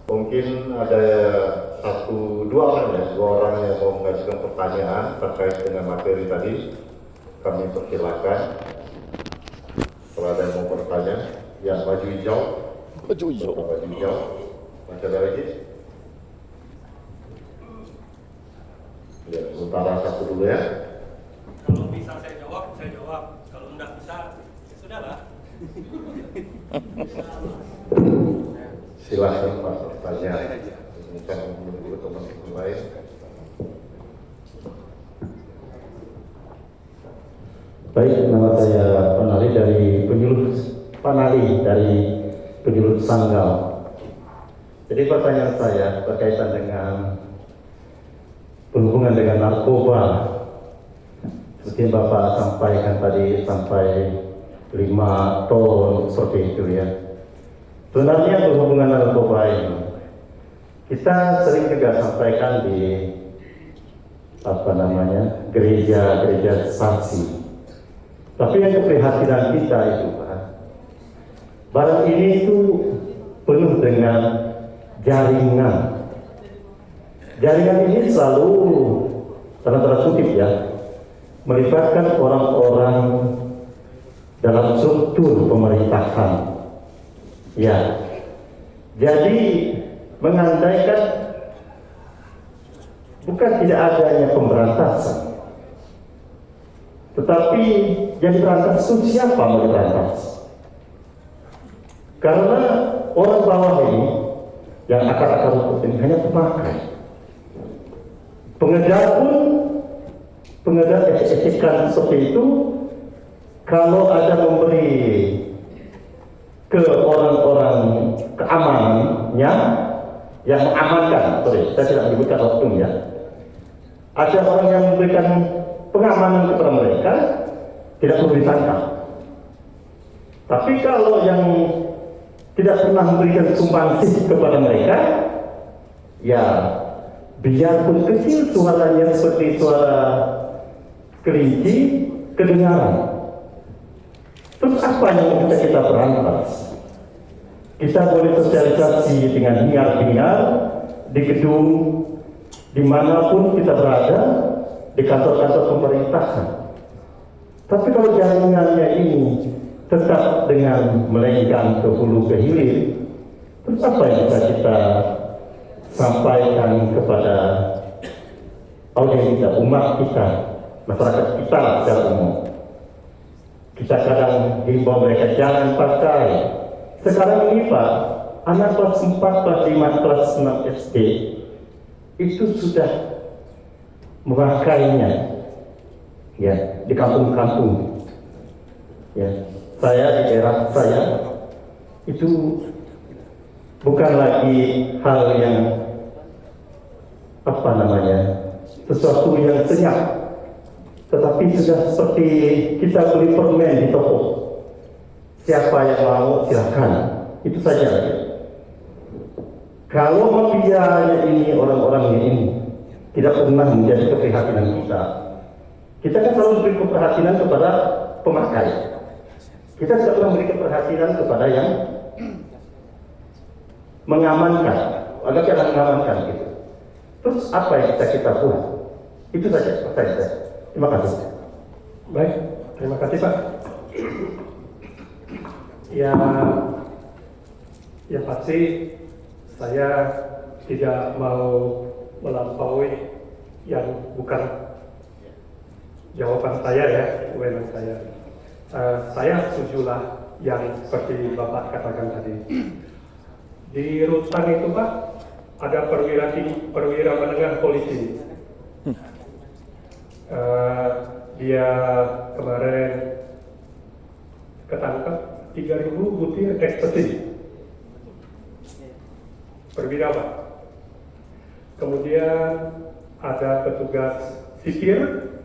Mungkin ada dua orang yang mau mengajukan pertanyaan terkait dengan materi tadi. Kami persilakan. Kalau ada yang mau bertanya, yang baju hijau. Baju hijau. Masih ada lagi? Ya, sementara satu dulu ya. Kalau bisa saya jawab. Kalau enggak bisa, ya sudahlah. Silakan Pak bertanya. Bukan menunggu teman-teman lain. Baik, nama saya Panali dari penyuluh Sanggal. Jadi pertanyaan saya berkaitan dengan berhubungan dengan narkoba. Seperti yang Bapak sampaikan tadi sampai 5 ton seperti itu ya. Sebenarnya berhubungan narkoba ini kita sering juga sampaikan di gereja saksi. Tapi yang keprihatinan kita itu Pak, barang ini itu penuh dengan jaringan. Jaringan ini selalu dalam tanda kutip ya, melibatkan orang-orang dalam struktur pemerintahan. Ya, jadi mengandaikan bukan tidak adanya pemberantasan, tetapi yang diberantas itu siapa mau diberantas? Karena orang bawah ini yang akar-akar rumput ini hanya pemakai. Pengedar ejekan seperti itu, kalau ada memberi ke orang-orang keamanannya yang mengamankan, saya tidak menyebutkan oknum ya. Ada orang yang memberikan pengamanan kepada mereka, tidak perlu ditangkap. Tapi kalau yang tidak pernah memberikan sumbangsih kepada mereka, ya biarpun kecil suaranya seperti suara kelinci, kedengaran. Terus apa yang bisa kita berantas? Kita boleh sosialisasi dengan hingar-bingar di gedung, dimanapun kita berada, di kantor-kantor pemerintahan. Tapi kalau jaringannya ini tetap dengan melenggang ke hulu ke hilir, terus apa yang bisa kita sampaikan kepada audiens kita, umat kita, masyarakat kita secara umum? Kita kadang himbau mereka jangan pakai. Sekarang ini Pak, anak kelas 4, kelas 5, kelas 6 SD itu sudah memakainya ya di kampung-kampung ya. Saya di daerah saya itu bukan lagi hal yang sesuatu yang senyap, tetapi sudah seperti kita beli permen di toko, siapa yang mau silakan, itu saja. Kalau mafianya ini, orang-orangnya ini tidak pernah menjadi keprihatinan kita. Kita kan selalu beri keperhatian kepada pemakai. Kita tidak pernah beri keperhatian kepada yang mengamankan, agar jangan mengamankan gitu. Terus apa yang bisa kita buat? Itu saja pertanyaan saya. Terima kasih. Baik, terima kasih Pak. Ya pasti saya tidak mau melampaui yang bukan jawaban saya ya, wewenang saya. Saya setujulah yang seperti Bapak katakan tadi. Di Rutan itu Pak, ada perwira menengah polisi. Dia kemarin ketangkap 3.000 butir ekstasi. Perwira Pak. Kemudian ada petugas sipir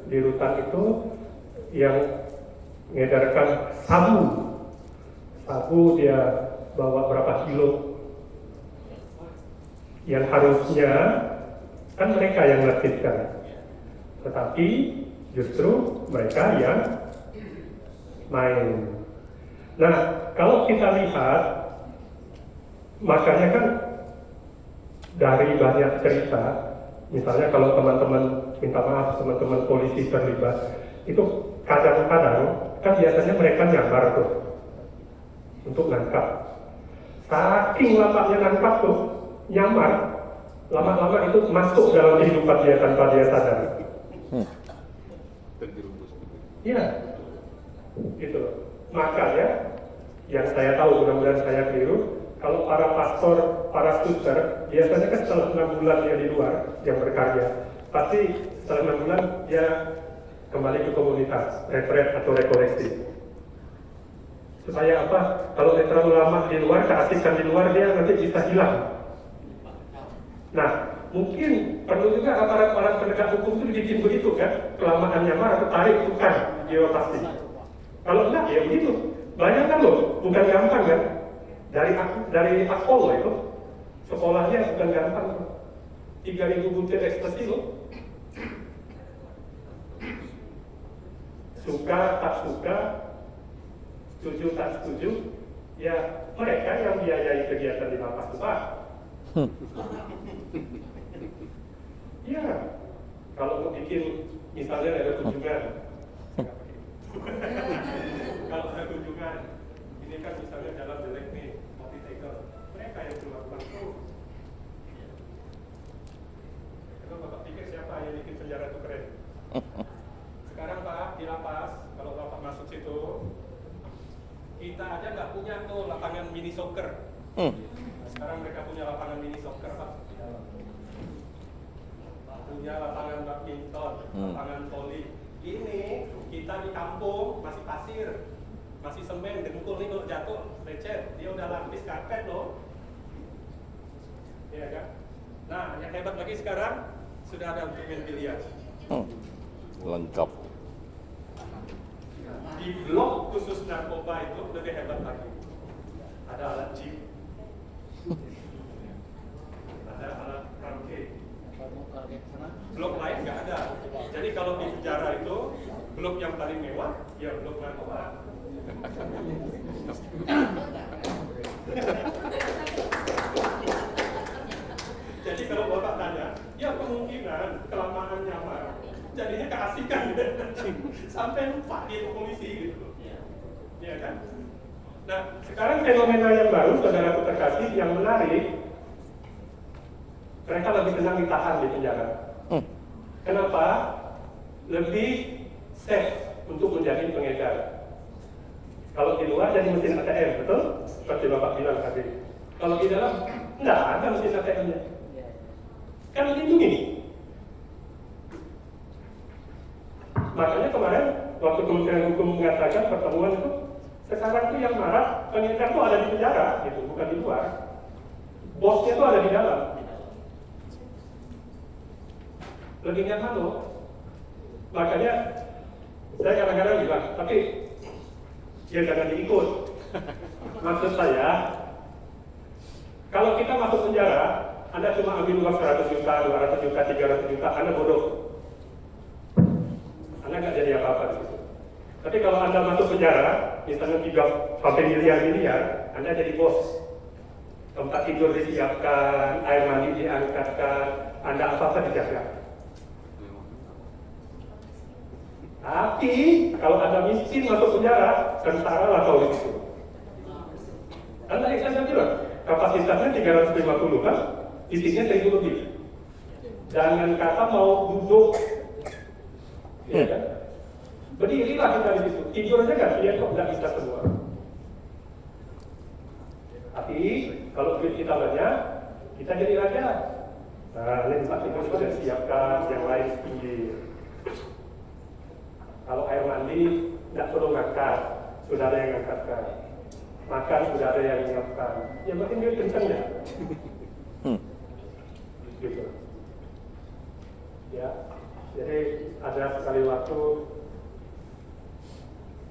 di Rutan itu yang mengedarkan sabu. Sabu dia bawa berapa kilo. Yang harusnya kan mereka yang menertibkan, tetapi justru mereka yang main. Nah, kalau kita lihat, makanya kan dari banyak cerita, misalnya kalau teman-teman minta maaf, teman-teman polisi terlibat, itu kadang-kadang kan biasanya mereka nyamar tuh untuk nangkap. Saking lamanya nangkap tuh, nyamar, lama-lama itu masuk dalam kehidupan dia tanpa dia sadar. Iya, gitu. Makanya yang saya tahu, mudah-mudahan saya keliru, kalau para pastor, para suster, biasanya kan setelah 6 bulan dia di luar yang berkarya, pasti setelah 6 bulan dia kembali ke komunitas, retret atau rekoleksi. Supaya apa? Kalau dia terlalu lama di luar, keasikan di luar, dia nanti bisa hilang. Nah, mungkin perlu juga aparat penegak hukum itu dibikin begitu kan? Kelamaan nyamar atau tarik bukan, dia pasti. Kalau enggak, ya begitu. Bayangkan loh, bukan gampang kan? Dari Apollo itu, sekolahnya bukan gampang. 3.000 butir ekstasi loh. Suka, tak suka, setuju, tak setuju, ya mereka yang biayai kegiatan di lapas itu Pak. Iya, kalau mau bikin, misalnya ada kunjungan, kalau ada kunjungan, ini kan misalnya jalan jelek nih, mau ditekel, mereka yang melakukan itu. Kalau Bapak pikir siapa yang bikin penjara itu keren? Sekarang Pak, di lapas, kalau Bapak masuk situ, kita aja nggak punya tuh lapangan mini soccer. Sekarang mereka punya lapangan mini soccer Pak. Punya lapangan badminton, lapangan voli. Ini kita di kampung masih pasir, masih semen, dengkul nih kalau jatuh lecet, dia udah lapis karpet loh. Iya kan? Nah, yang hebat lagi sekarang sudah ada untuk main biliar. Lengkap. Di blok khusus narkoba itu lebih hebat lagi. Ada alat gym, ada alat karaoke. Blok lain nggak ada. Jadi kalau di penjara itu blok yang paling mewah, ya blok narkoba. Jadi kalau Bapak tanya, ya kemungkinan kelamaan nyamar, jadinya keasikan sampai lupa dia polisi gitu. Iya kan? Nah, sekarang fenomena yang baru, saudaraku terkasih, yang menarik, mereka lebih senang ditahan di penjara. Kenapa? Lebih safe untuk menjadi pengedar. Kalau di luar jadi mesin ATM, betul? Seperti Bapak bilang tadi. Kalau di dalam, enggak ada mesin ATM-nya. Kan melindungi. Makanya kemarin, waktu Kementerian Hukum mengatakan pertemuan itu, sekarang itu yang marah, pengedar itu ada di penjara, gitu, bukan di luar. Bosnya itu ada di dalam. Lebih nyaman loh. Makanya saya kadang-kadang bilang, tapi ya jangan diikut. Maksud saya, kalau kita masuk penjara, Anda cuma ambil uang 100 juta, 200 juta, 300 juta, Anda bodoh. Anda nggak jadi apa-apa di situ. Tapi kalau Anda masuk penjara, misalnya 3 sampai miliar, Anda jadi bos. Tempat tidur disiapkan, air mandi diangkatkan, Anda apa-apa dijaga. Tapi kalau Anda miskin masuk penjara, tentara lah kau itu. Kan tadi saya bilang, kapasitasnya 350 kan, isinya 1000 lebih. Jangan kata mau duduk, ya kan? Berdirilah kita di situ, tidur aja kan, dia kok nggak bisa semua. Tapi kalau duit kita banyak, kita jadi raja. Nah, ini tempat tidur sudah siapkan, yang lain tinggi. Kalau air mandi, nggak perlu ngangkat, sudah ada yang ngangkatkan. Makan sudah ada yang menyiapkan. Ya makin dia kencang ya. Gitu. Ya, jadi ada sekali waktu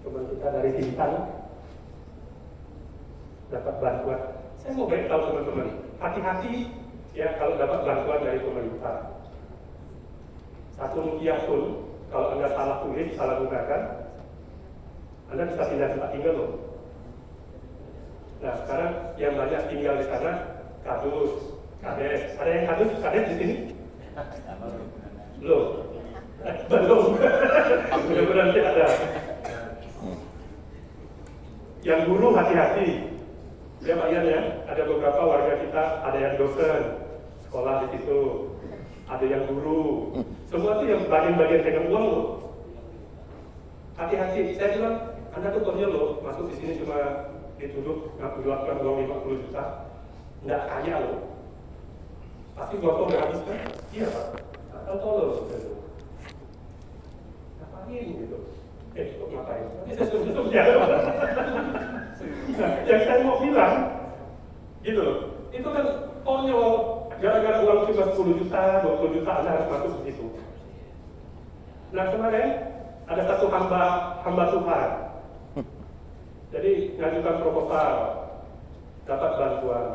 teman kita dari Bintan dapat bantuan. Saya mau beritahu teman-teman, hati-hati ya kalau dapat bantuan dari pemerintah. Satu rupiah pun, kalau Anda salah tulis, salah gunakan, Anda bisa pindah tempat tinggal loh. Nah sekarang yang banyak tinggal di sana kardus, kades. Ada yang kades di sini? Belum. Belum. Mudah-mudahan nanti ada. Yang guru hati-hati. Ya Pak Ian ya, ada beberapa warga kita, ada yang dosen, sekolah di situ, ada yang guru. Semua itu yang bagian-bagian pegang uang loh. Hati-hati, saya bilang, Anda tuh konyol loh, masuk di sini cuma dituduh ngaku-ngakukan uang 50 juta. Nggak kaya loh. Pasti gotong nggak habis kan? Iya Pak, atau tolol gitu. Ngapain gitu? Kok ngapain? Ini saya suruh ya. Nah, yang saya mau bilang, gitu loh, itu kan konyol, gara-gara uang cuma 10 juta, 20 juta Anda harus masuk ke situ. Nah kemarin ada satu hamba Tuhan, jadi ngajukan proposal, dapat bantuan.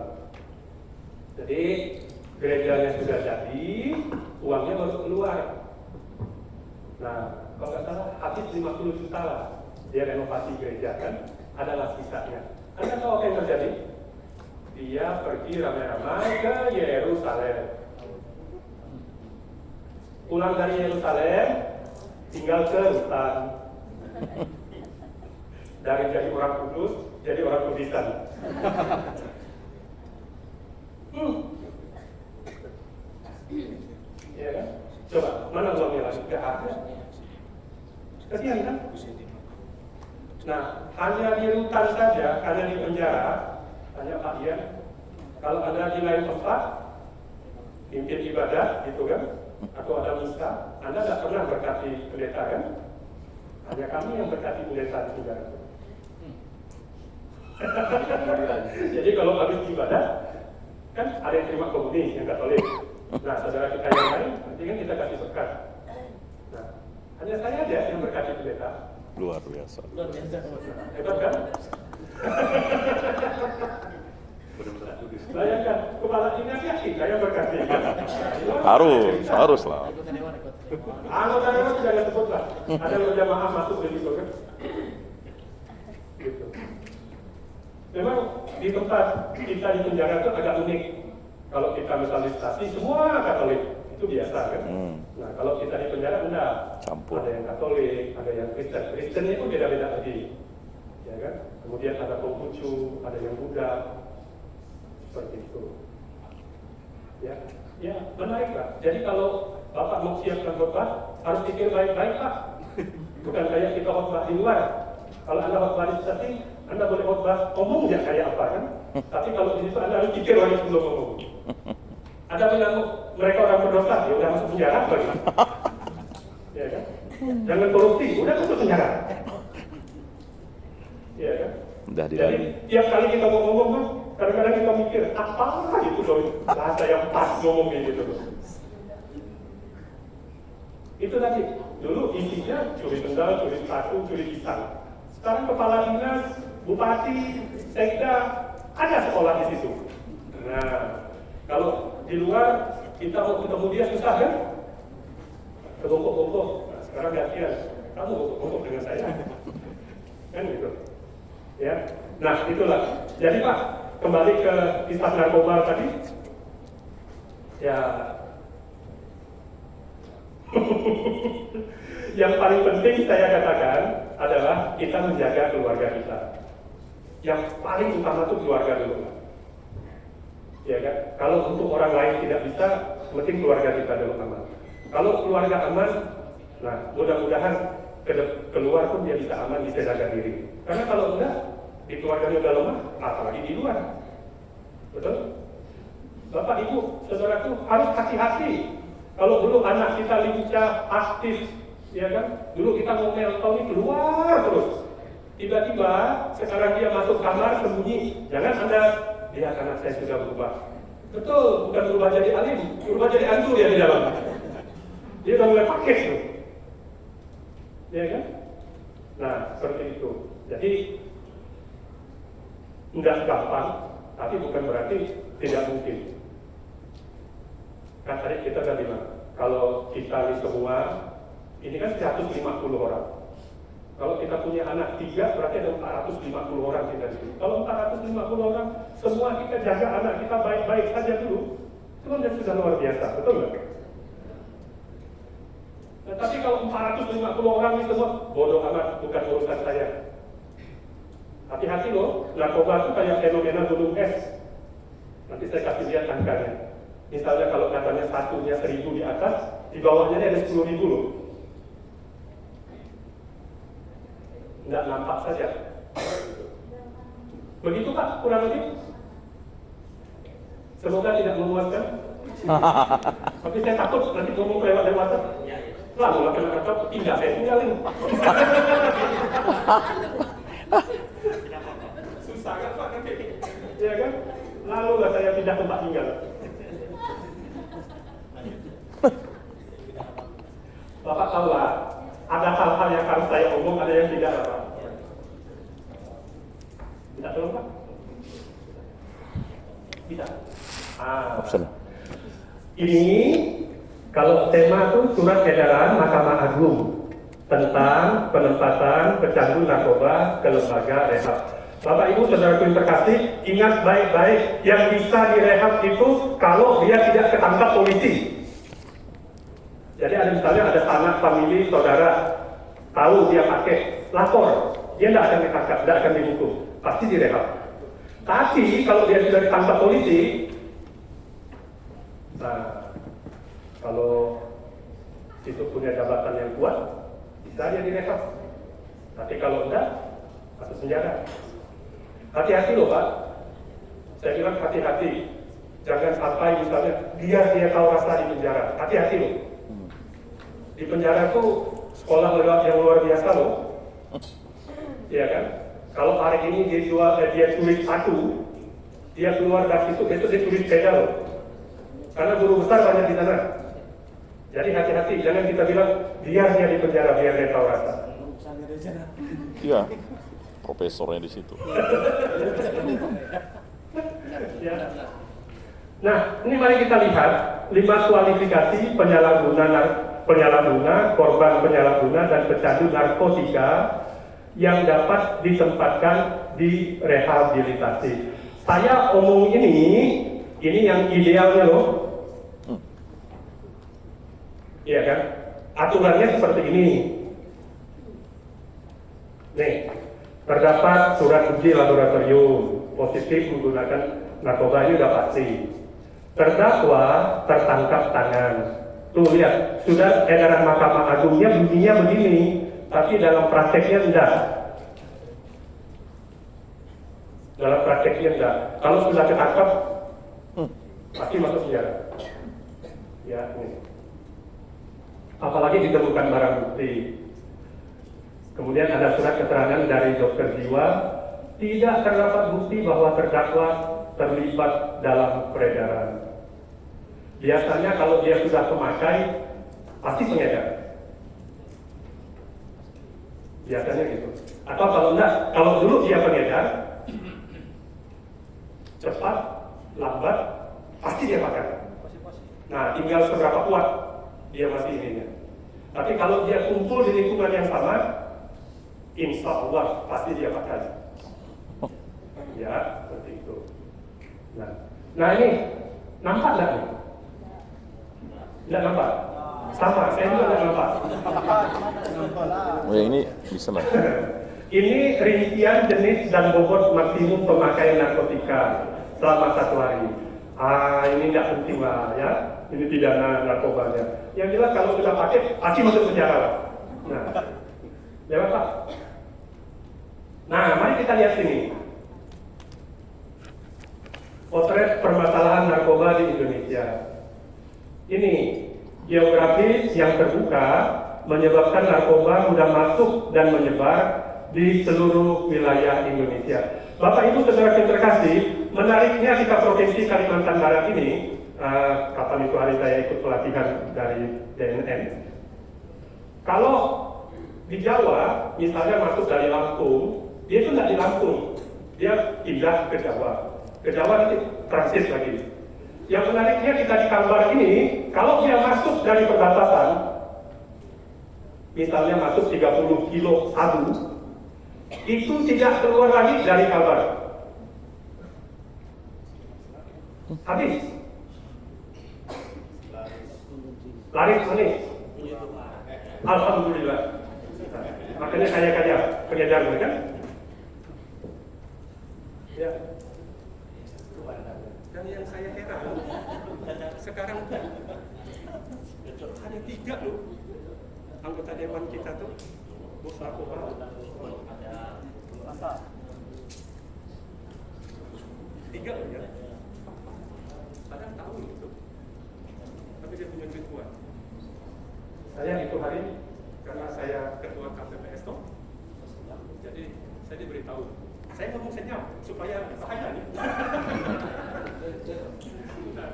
Jadi gerejanya sudah jadi, uangnya baru keluar. Nah, kalau nggak salah habis 50 juta lah dia renovasi gereja kan, adalah sisanya. Anda tahu apa yang terjadi? Dia pergi ramai-ramai ke Yerusalem. Pulang dari Yerusalem, tinggal ke hutan. Dari jadi orang kudus, jadi orang kudisan. Iya kan? Coba, mana uangnya lagi? Gak ada. Kasihan kan? Nah, hanya di rutan saja, hanya di penjara, hanya Pak Ian, kalau Anda di lain tempat, pimpin ibadah, gitu kan, atau ada misa, Anda tidak pernah berkati pendeta kan? Hanya kami yang berkati pendeta di penjara. Jadi kalau habis ibadah, kan ada yang terima komuni, yang Katolik. Nah, saudara kita yang lain, nanti kan kita kasih berkat. Nah, hanya saya aja yang berkati pendeta. Luar biasa. Hebat kan? Bayangkan, kepala dinas yakin saya berkati. Harus lah. Anggota dewan sudah ada sebut lah. Ada berjamaah masuk dari situ kan? Gitu. Memang di tempat kita di penjara itu agak unik. Kalau kita misalnya stasi, semua Katolik itu biasa kan? Nah kalau kita di penjara enggak. Campur. Ada yang Katolik, ada yang Kristen. Kristen itu beda-beda lagi, ya kan? Kemudian ada Konghucu, ada yang Buddha, seperti itu. Ya menarik Pak. Jadi kalau Bapak mau siapkan khotbah, harus pikir baik-baik Pak. Bukan kayak kita khotbah di luar. Kalau Anda khotbah di stasi, Anda boleh khotbah ngomong ya kayak apa kan? Tapi kalau di situ Anda harus pikir lagi sebelum ngomong. Anda bilang mereka orang berdosa, ya udah masuk penjara lagi. Ya kan? Jangan korupsi, udah masuk penjara. Ya kan? Udah di Jadi tiap kali kita mau ngomong kan, kadang-kadang kita mikir apa gitu loh bahasa yang pas ngomongnya gitu loh. Itu tadi, dulu intinya curi sendal, curi sepatu, curi pisang. Sekarang kepala dinas, bupati, sekda, ada sekolah di situ. Nah, kalau di luar kita mau ketemu dia susah kan? Kebongkok-bongkok. Nah, sekarang gantian, kamu bongkok-bongkok dengan saya. Kan gitu. Ya. Nah, itulah. Jadi Pak, kembali ke kisah narkoba tadi. Ya. Yang paling penting saya katakan adalah kita menjaga keluarga kita. Yang paling utama itu keluarga dulu. Ya kan? Kalau untuk orang lain tidak bisa, penting keluarga kita dulu aman. Kalau keluarga aman, nah mudah-mudahan keluar pun dia bisa aman, bisa jaga diri. Karena kalau enggak, di keluarganya udah lemah, apalagi di luar. Betul? Bapak, Ibu, saudaraku harus hati-hati. Kalau dulu anak kita lincah, aktif, ya kan? Dulu kita ngomel, Tony keluar terus. Tiba-tiba sekarang dia masuk kamar sembunyi. Jangan Anda lihat anak saya sudah berubah. Betul, bukan berubah jadi alim, berubah jadi hantu dia di dalam. Dia udah mulai pakai tuh. Ya kan? Nah, seperti itu. Jadi enggak gampang, tapi bukan berarti tidak mungkin. Kan tadi kita udah bilang, kalau kita ini semua, ini kan 150 orang. Kalau kita punya anak 3, berarti ada 450 orang kita di sini. Kalau 450 orang, semua kita jaga anak kita baik-baik saja dulu. Itu kan sudah luar biasa, betul nggak? Nah, tapi kalau 450 orang itu semua bodoh amat, bukan urusan saya. Hati-hati loh, narkoba itu kayak fenomena gunung es. Nanti saya kasih lihat angkanya. Misalnya kalau katanya satunya 1000 di atas, di bawahnya ada 10.000 loh. Nggak nampak saja. Begitu Pak, kurang lebih. Semoga tidak memuaskan. Tapi saya takut nanti ngomong lewat WhatsApp. Lalu lah kena kata, tidak saya tinggalin. Susah kan Pak nanti? Ya kan? Lalu lah saya pindah tempat tinggal. Bapak tahu lah, ada hal-hal yang harus saya omong, ada yang tidak Pak. Tidak tahu Pak? Bisa. Option. Ini kalau tema itu surat edaran Mahkamah Agung tentang penempatan pecandu narkoba ke lembaga rehab. Bapak Ibu saudaraku yang terkasih, ingat baik-baik, yang bisa direhab itu kalau dia tidak ketangkap polisi. Jadi ada misalnya ada anak famili saudara tahu dia pakai, lapor, dia tidak akan ditangkap, tidak akan dihukum, pasti direhab. Tapi kalau dia sudah ditangkap polisi, nah kalau itu punya jabatan yang kuat, bisa dia direhab. Tapi kalau enggak, masuk penjara. Hati-hati loh Pak, saya bilang hati-hati, jangan sampai misalnya dia tahu rasa di penjara, hati-hati loh. Di penjara itu sekolah yang luar biasa loh, iya kan? Kalau hari ini dia tulis satu, dia keluar dari situ, besok dia tulis beda loh. Karena guru besar banyak di sana. Jadi hati-hati, jangan kita bilang dia di penjara biar dia tahu rasa. Iya, profesornya di situ. Ya. Nah, ini mari kita lihat 5 kualifikasi penyalahguna, korban penyalahguna dan pecandu narkotika yang dapat ditempatkan di rehabilitasi. Saya omong ini yang idealnya loh. Iya kan? Aturannya seperti ini. Nih, terdapat surat uji laboratorium positif menggunakan narkoba, ini udah pasti. Terdakwa tertangkap tangan. Tuh lihat, sudah edaran Mahkamah Agungnya bunyinya begini, tapi dalam prakteknya enggak. Dalam prakteknya enggak. Kalau sudah ketangkap, pasti masuk penjara. Ya, ini. Apalagi ditemukan barang bukti. Kemudian ada surat keterangan dari dokter jiwa, tidak terdapat bukti bahwa terdakwa terlibat dalam peredaran. Biasanya kalau dia sudah pemakai, pasti pengedar. Biasanya gitu. Atau kalau enggak, kalau dulu dia pengedar, cepat, lambat, pasti dia pakai. Nah, tinggal seberapa kuat dia masih ininya. Tapi kalau dia kumpul di lingkungan yang sama, insya Allah pasti dia pakai. Ya, seperti itu. Nah ini nampak nggak nih? Nggak nampak? Sama, saya juga nggak nampak. Oh, yang ini bisa lah. Ini rincian jenis dan bobot maksimum pemakaian narkotika selama 1 hari. Ini nggak penting lah ya. Ini pidana narkobanya. Yang jelas kalau sudah pakai, pasti masuk penjara lah. Nah, ya Pak. Nah, mari kita lihat sini. Potret permasalahan narkoba di Indonesia. Ini geografis yang terbuka menyebabkan narkoba mudah masuk dan menyebar di seluruh wilayah Indonesia. Bapak Ibu saudara yang terkasih, menariknya kita Provinsi Kalimantan Barat ini, kapan itu hari saya ikut pelatihan dari DNN. Kalau di Jawa, misalnya masuk dari Lampung, dia itu tidak di Lampung, dia pindah ke Jawa. Ke Jawa nanti transit lagi. Yang menariknya kita di Kalbar ini, kalau dia masuk dari perbatasan, misalnya masuk 30 kilo sabu, itu tidak keluar lagi dari Kalbar. Habis. laris manis. Alhamdulillah. Makanya saya kaya pengedarnya kan? Ya. Dan yang saya heran, sekarang tuh ada 3 loh anggota dewan kita tuh bos narkoba. Ada 3 loh ya. Padahal tahu itu, tapi dia punya duit kuat. Saya itu hari karena saya ketua KPPS toh, jadi saya diberitahu. Saya ngomong senyap supaya bahaya nih. Nah,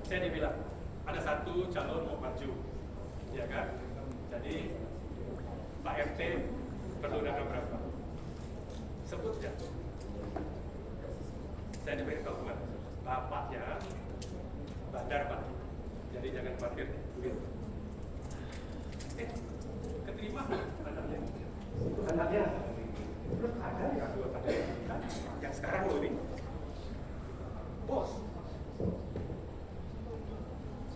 saya dibilang ada 1 calon mau maju, ya kan? Jadi Pak RT perlu dana berapa? Sebut ya. Saya diberitahu teman, bapaknya bandar Pak, jadi jangan parkir duit. Keterima anaknya, itu anaknya. Terus ada ya anggota kita yang sekarang loh ini, bos.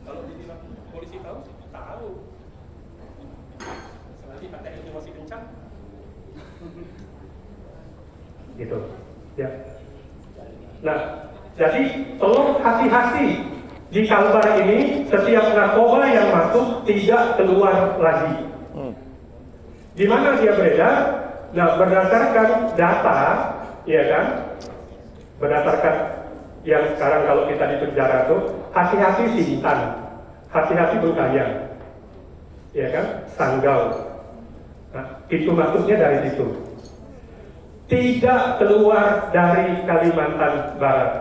Kalau dibilang polisi tahu, tahu. Selagi ATM-nya masih kencang, gitu. Ya. Nah, jadi tolong hati-hati di Kalbar ini. Setiap narkoba yang masuk tidak keluar lagi. Di mana dia beredar? Nah, berdasarkan data, ya kan? Berdasarkan yang sekarang kalau kita di penjara tuh, hati-hati Sintan, hati-hati Bengkayang, ya kan? Sanggau. Nah, itu masuknya dari situ. Tidak keluar dari Kalimantan Barat.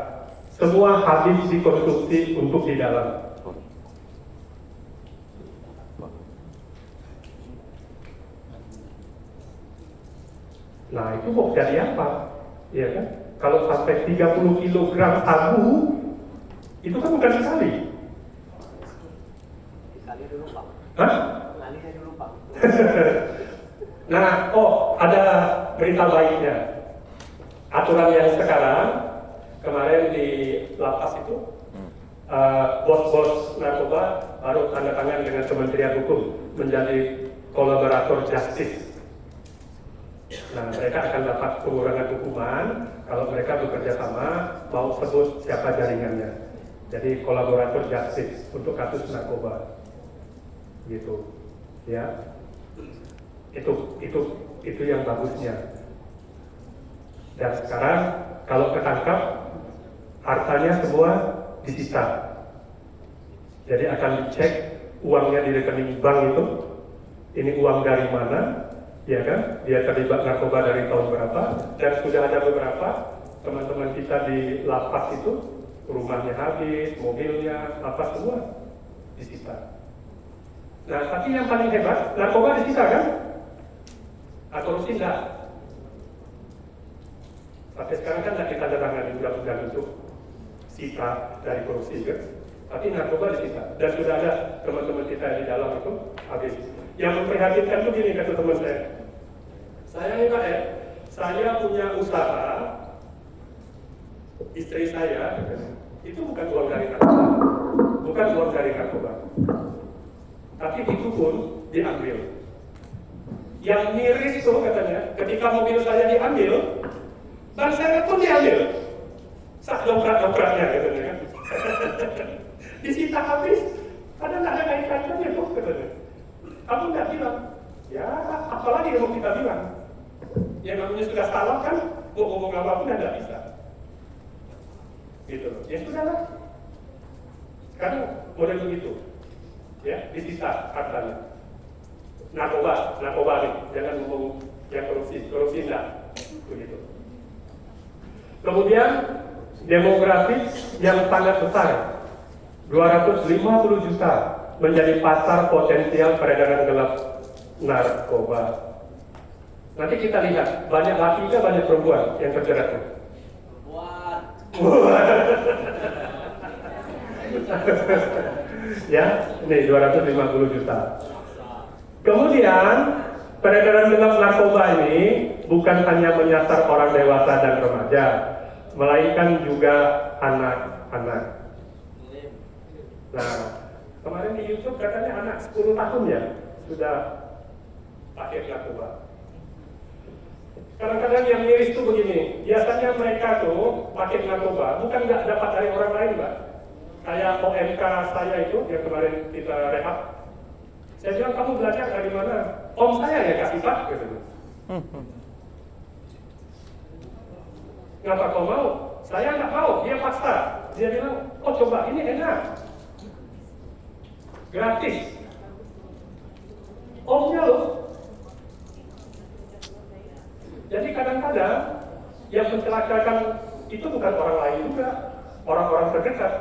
Semua habis dikonsumsi untuk di dalam. Nah, itu mau jadi apa? Ya kan? Kalau sampai 30 kg sabu, itu kan bukan sekali. Sekali dulu Pak. Hah? Sekali dulu Pak. Nah, ada berita baiknya. Aturan yang sekarang, kemarin di lapas itu, bos-bos narkoba baru tanda tangan dengan Kementerian Hukum menjadi kolaborator justice. Nah, mereka akan dapat pengurangan hukuman kalau mereka bekerja sama, mau sebut siapa jaringannya. Jadi kolaborator justice untuk kasus narkoba, gitu, ya. Itu yang bagusnya. Dan sekarang kalau ketangkap, hartanya semua disita. Jadi akan dicek uangnya di rekening bank itu, ini uang dari mana, ya kan? Dia terlibat narkoba dari tahun berapa? Dan sudah ada beberapa teman-teman kita di lapas itu, rumahnya habis, mobilnya, apa semua disita. Nah, tapi yang paling hebat, narkoba disita kan? Korupsi enggak. Sampai sekarang kan tidak kita tangani undang-undang untuk sita dari korupsi kan? Tapi narkoba disita. Dan sudah ada teman-teman kita di dalam itu habis. Yang memprihatinkan itu gini kata teman saya ini Pak saya punya usaha, istri saya itu bukan uang dari narkoba, tapi itu pun diambil. Yang miris tuh katanya, ketika mobil saya diambil, ban saya pun diambil, sak dongkrak-dongkraknya katanya kan, disita habis, padahal nggak ada kaitannya tuh katanya. Kamu nggak bilang, ya apalagi yang mau kita bilang? Yang namanya sudah salah kan, mau ngomong apapun nggak bisa. Gitu loh. Ya sudahlah. Sekarang model begitu, ya disita hartanya. Narkoba nih, jangan ngomong yang korupsi enggak, begitu. Kemudian demografis yang sangat besar, 250 juta menjadi pasar potensial peredaran gelap narkoba. Nanti kita lihat, banyak laki dan banyak perempuan yang terjerat. Ya, ini 250 juta. Kemudian, peredaran gelap narkoba ini bukan hanya menyasar orang dewasa dan remaja, melainkan juga anak-anak. Nah, Kemarin di YouTube katanya anak 10 tahun ya sudah pakai narkoba. Kadang-kadang yang miris itu begini, biasanya mereka tuh pakai narkoba bukan nggak dapat dari orang lain, Mbak. Kayak OMK saya itu yang kemarin kita rehab. Saya bilang, kamu belajar dari mana? Om saya ya kasih Pak, gitu. Kenapa kau mau? Saya nggak mau, dia paksa. Dia bilang, oh coba ini enak, gratis. Omnya loh. Jadi kadang-kadang yang mencelakakan itu bukan orang lain juga, orang-orang terdekat.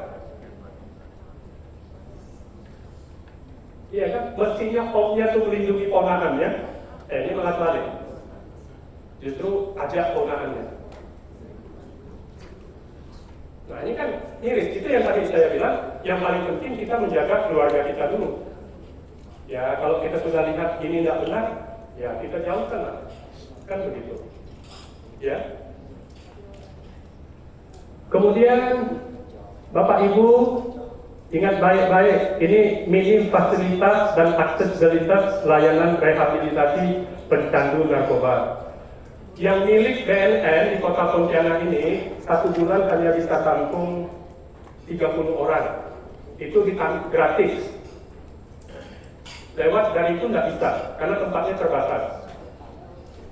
Iya kan, mestinya omnya tuh melindungi ponakannya, ini malah balik. Justru ajak ponakannya. Nah ini kan miris, itu yang tadi saya bilang, yang paling penting kita menjaga keluarga kita dulu. Ya kalau kita sudah lihat ini tidak benar, ya kita jauhkan lah. Kan begitu, ya. Kemudian Bapak Ibu ingat baik-baik, ini minim fasilitas dan aksesibilitas layanan rehabilitasi pencandu narkoba. Yang milik BNN di Kota Pontianak ini 1 bulan hanya bisa tampung 30 orang. Itu gratis. Lewat dari itu nggak bisa karena tempatnya terbatas.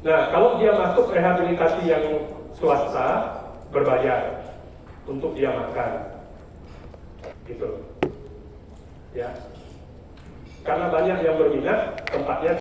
Nah, kalau dia masuk rehabilitasi yang swasta, berbayar untuk dia makan. Gitu. Ya. Karena banyak yang berminat, tempatnya